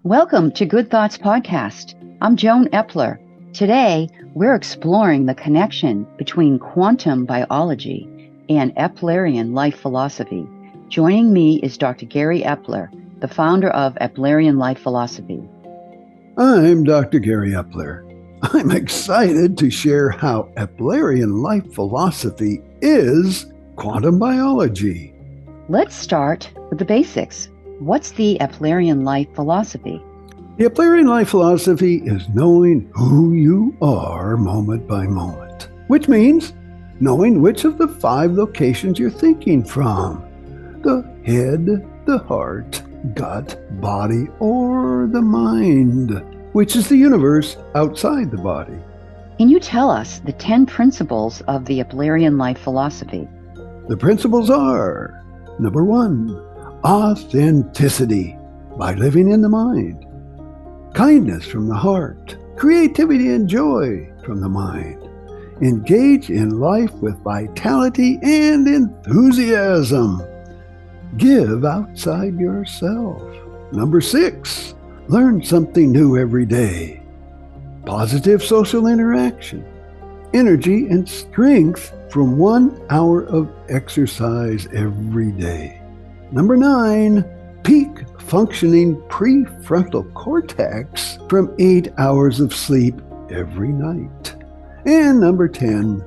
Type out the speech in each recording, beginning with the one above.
Welcome to Good Thoughts Podcast. I'm Joan Epler. Today, we're exploring the connection between quantum biology and Eplerian Life Philosophy. Joining me is Dr. Gary Epler, the founder of Eplerian Life Philosophy. I'm Dr. Gary Epler. I'm excited to share how Eplerian Life Philosophy is quantum biology. Let's start with the basics. What's the Eplerian Life Philosophy? The Eplerian Life Philosophy is knowing who you are moment by moment, which means knowing which of the 5 locations you're thinking from: the head, the heart, gut, body, or the mind, which is the universe outside the body. Can you tell us the 10 principles of the Eplerian Life Philosophy? The principles are: number 1, authenticity by living in the mind, kindness from the heart, creativity and joy from the mind, engage in life with vitality and enthusiasm, give outside yourself. Number 6, learn something new every day, positive social interaction, energy and strength from 1 hour of exercise every day. Number 9, peak functioning prefrontal cortex from 8 hours of sleep every night. And number 10,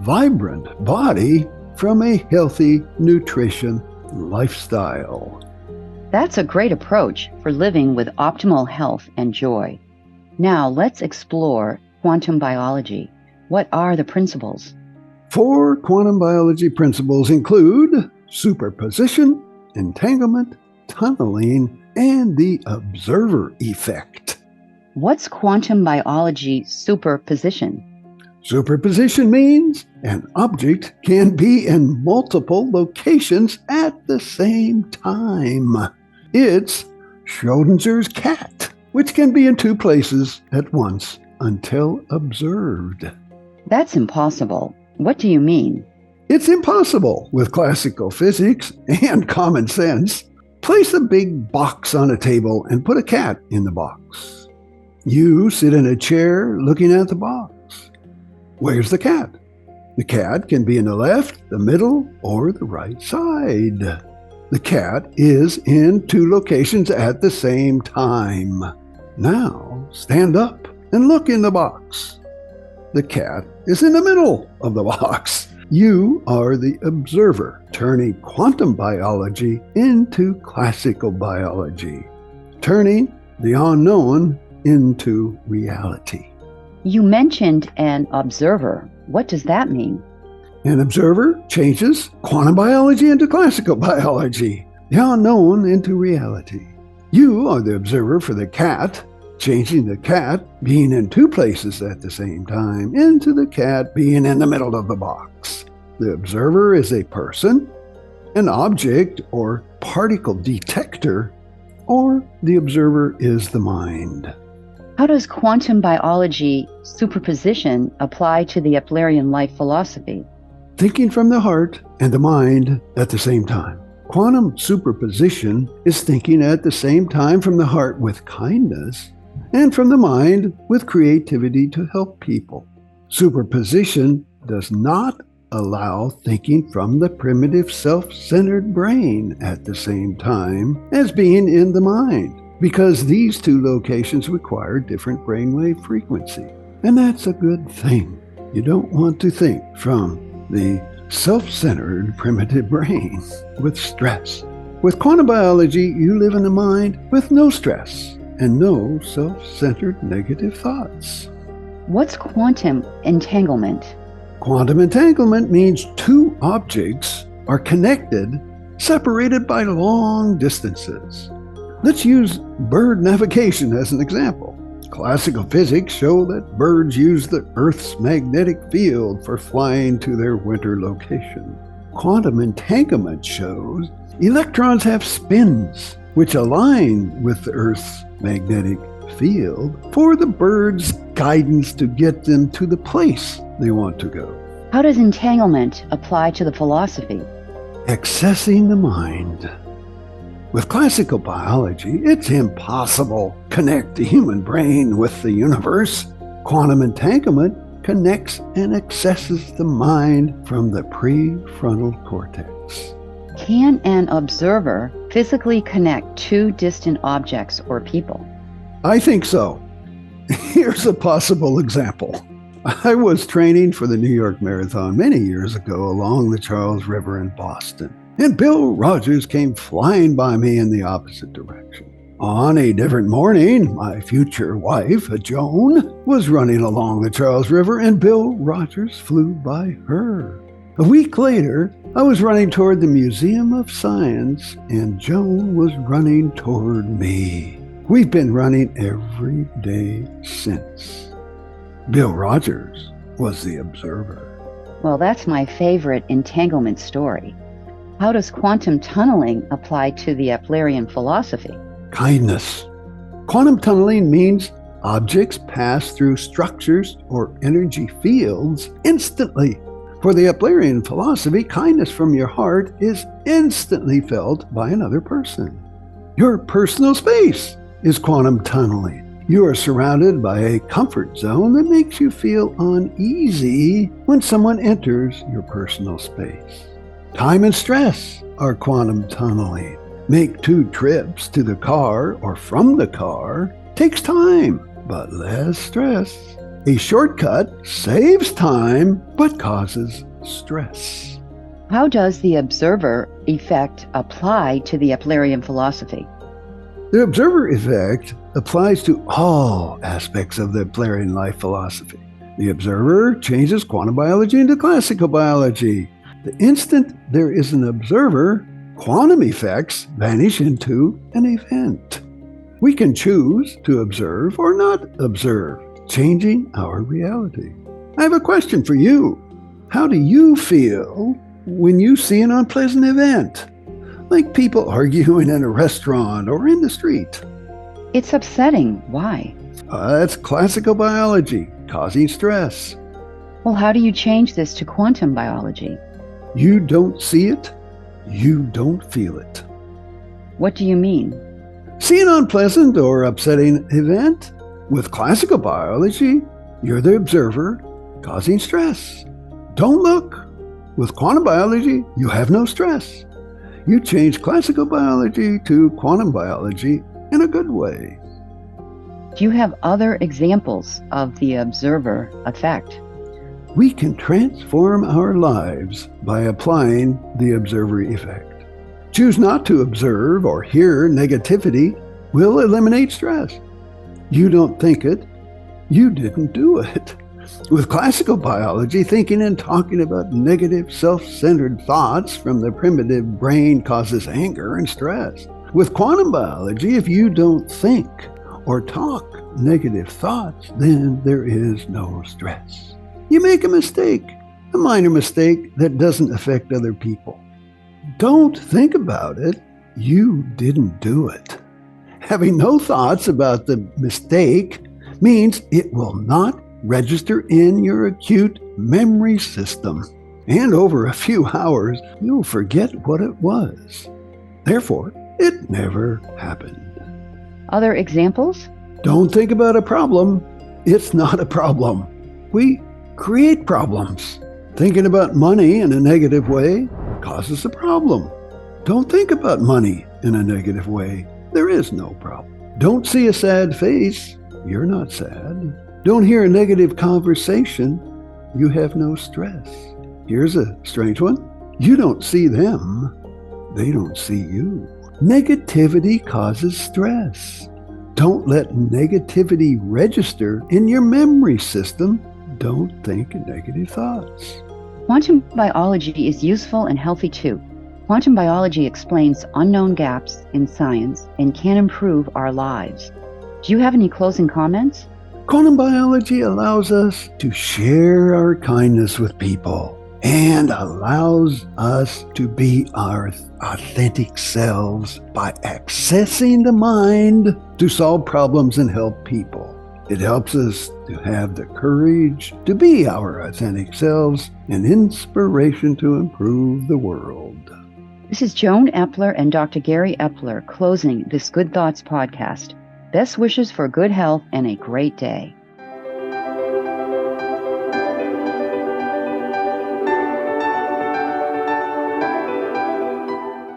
vibrant body from a healthy nutrition lifestyle. That's a great approach for living with optimal health and joy. Now let's explore quantum biology. What are the principles? 4 quantum biology principles include superposition, entanglement, tunneling, and the observer effect. What's quantum biology superposition? Superposition means an object can be in multiple locations at the same time. It's Schrodinger's cat, which can be in 2 places at once until observed. That's impossible. What do you mean? It's impossible with classical physics and common sense. Place a big box on a table and put a cat in the box. You sit in a chair looking at the box. Where's the cat? The cat can be in the left, the middle, or the right side. The cat is in 2 locations at the same time. Now stand up and look in the box. The cat is in the middle of the box. You are the observer, turning quantum biology into classical biology, turning the unknown into reality. You mentioned an observer. What does that mean? An observer changes quantum biology into classical biology, the unknown into reality. You are the observer for the cat, changing the cat being in 2 places at the same time into the cat being in the middle of the box. The observer is a person, an object or particle detector, or the observer is the mind. How does quantum biology superposition apply to the Eplerian Life Philosophy? Thinking from the heart and the mind at the same time. Quantum superposition is thinking at the same time from the heart with kindness and from the mind with creativity to help people. Superposition does not allow thinking from the primitive self-centered brain at the same time as being in the mind, because these 2 locations require different brainwave frequency. And that's a good thing. You don't want to think from the self-centered primitive brain with stress. With quantum biology, you live in the mind with no stress and no self-centered negative thoughts. What's quantum entanglement? Quantum entanglement means 2 objects are connected, separated by long distances. Let's use bird navigation as an example. Classical physics show that birds use the Earth's magnetic field for flying to their winter location. Quantum entanglement shows electrons have spins which align with the Earth's magnetic field for the bird's guidance to get them to the place they want to go. How does entanglement apply to the philosophy? Accessing the mind. With classical biology, it's impossible to connect the human brain with the universe. Quantum entanglement connects and accesses the mind from the prefrontal cortex. Can an observer physically connect two distant objects or people? I think so. Here's a possible example. I was training for the New York Marathon many years ago along the Charles River in Boston, and Bill Rogers came flying by me in the opposite direction. On a different morning, my future wife, Joan, was running along the Charles River, and Bill Rogers flew by her. A week later, I was running toward the Museum of Science, and Joan was running toward me. We've been running every day since. Bill Rogers was the observer. Well, that's my favorite entanglement story. How does quantum tunneling apply to the Eplerian philosophy? Kindness. Quantum tunneling means objects pass through structures or energy fields instantly. For the Eplerian philosophy, kindness from your heart is instantly felt by another person. Your personal space is quantum tunneling. You are surrounded by a comfort zone that makes you feel uneasy when someone enters your personal space. Time and stress are quantum tunneling. Make 2 trips to the car or from the car takes time, but less stress. A shortcut saves time, but causes stress. How does the observer effect apply to the Eplerian philosophy? The observer effect applies to all aspects of the Eplerian life philosophy. The observer changes quantum biology into classical biology. The instant there is an observer, quantum effects vanish into an event. We can choose to observe or not observe, changing our reality. I have a question for you. How do you feel when you see an unpleasant event? Like people arguing in a restaurant or in the street. It's upsetting. Why? That's classical biology, causing stress. Well, how do you change this to quantum biology? You don't see it, you don't feel it. What do you mean? See an unpleasant or upsetting event? With classical biology, you're the observer, causing stress. Don't look. With quantum biology, you have no stress. You change classical biology to quantum biology in a good way. Do you have other examples of the observer effect? We can transform our lives by applying the observer effect. Choose not to observe or hear negativity will eliminate stress. You don't think it, you didn't do it. With classical biology, thinking and talking about negative, self-centered thoughts from the primitive brain causes anger and stress. With quantum biology, if you don't think or talk negative thoughts, then there is no stress. You make a mistake, a minor mistake that doesn't affect other people. Don't think about it. You didn't do it. Having no thoughts about the mistake means it will not register in your acute memory system. And over a few hours, you'll forget what it was. Therefore, it never happened. Other examples? Don't think about a problem. It's not a problem. We create problems. Thinking about money in a negative way causes a problem. Don't think about money in a negative way. There is no problem. Don't see a sad face. You're not sad. Don't hear a negative conversation. You have no stress. Here's a strange one. You don't see them. They don't see you. Negativity causes stress. Don't let negativity register in your memory system. Don't think negative thoughts. Quantum biology is useful and healthy too. Quantum biology explains unknown gaps in science and can improve our lives. Do you have any closing comments? Quantum biology allows us to share our kindness with people and allows us to be our authentic selves by accessing the mind to solve problems and help people. It helps us to have the courage to be our authentic selves, an inspiration to improve the world. This is Joan Epler and Dr. Gary Epler closing this Good Thoughts podcast. Best wishes for good health and a great day.